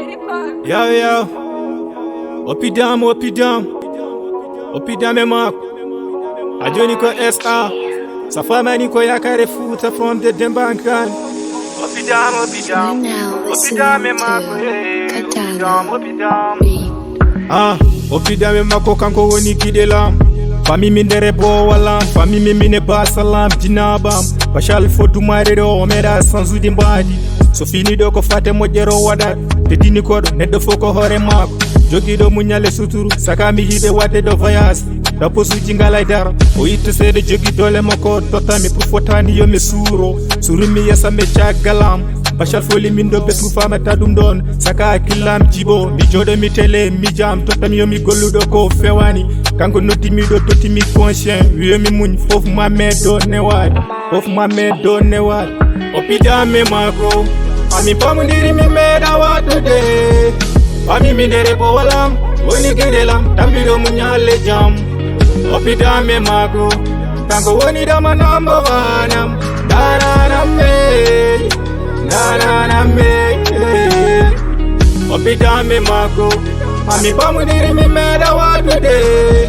Yo, Wopidam, Wopidam e Mako. Ajoni ko SA. Safama ni ko Yakaare Fouta from the Dembankan. Wopidam, Wopidam e Mako. Wopidam e Mako kanko woni gidelam. Fami mi ndere bo wala, fami mi mine basalam jinabam. Bashal fotu marero omeda sanzudi mbadi. So fini do ko fate mojero wadat. Tetini kodo neddo foko hore mako. Jogi do munyale suturu, sakami hide wate do voyage. Dapo suji ngalay dara, o itte sede jogi dole mako totami pour fotani yo me suro. Surumi yasa me chagalam. Bashal foli min do betu fama tadum don. Saka kilam jibo, mi jode mi tele mi jam totami yo mi golludo ko fewani. Kanko noti mi do toti mi conscient. Wiyo mi muñ fof ma me do newad. Fof ma me do newad. Wopidam e Mako. Ami pamundiri mi meda watude. Ami mi ndere bo walam, woni gidelam, tambiro munyale jam. Wopidam e Mako. Kanko woni dama number one. Na me. Wopidam e Mako. Ami pamundiri mi meda watude.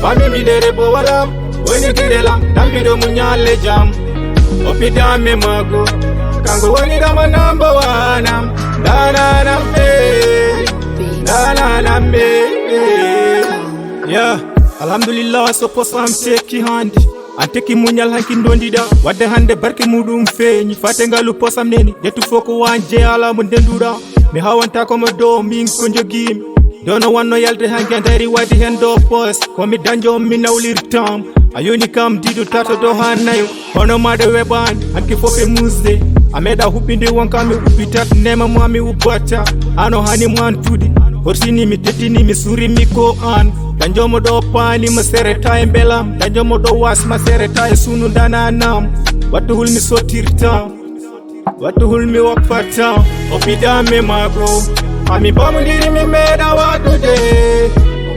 Ami mi ndere bo walam, woni gidelam, tambiro munyale jam. Wopidam e Mako. Kango woni dama number one. Na me. Yeah, alhamdulillah so posam teki handi. Anteki munyal hanki ndondida. Wadde hande barke mudum feñi. Fate ngalu posam neni. Yetu foko wanje ala mo ndendura. Mi hawanta ko mo do min ko jogimi. Dono wanno yalde hanki andari wadi hen do post. Ko mi danjo mi nawlir tam. Ayoni kam dido tato do hanayo. Hono made weban hanki fofe musde. Ameda hubinde wankami ubitat nema mwami ubata. Ano hani mwan tudi. Horsini mi tetini mi suri mi ko an. Danjomo do pani ma sereta e mbelam. Danjomo do was ma sereta e sunu dana nam. Watu hul mi sotirta. Watu hul mi wakfata. Wopidam e Mako. Ami pamundiri mi meda watude.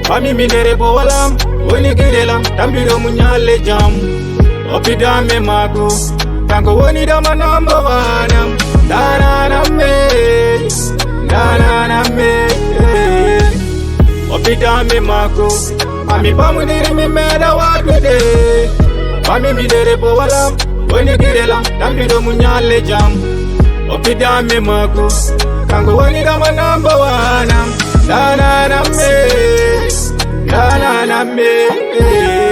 Ami mi ndere bo walam, woni gidelam, tambiro munyale jam. Wopidam e Mako. Kanko woni dama number one. Na me. Wopidam e Mako. Ami pamundiri mi meda watude. Ami mi ndere bo walam, woni gidelam, tambiro munyale jam. Wopidam e Mako. Kanko woni dama number one. Na me.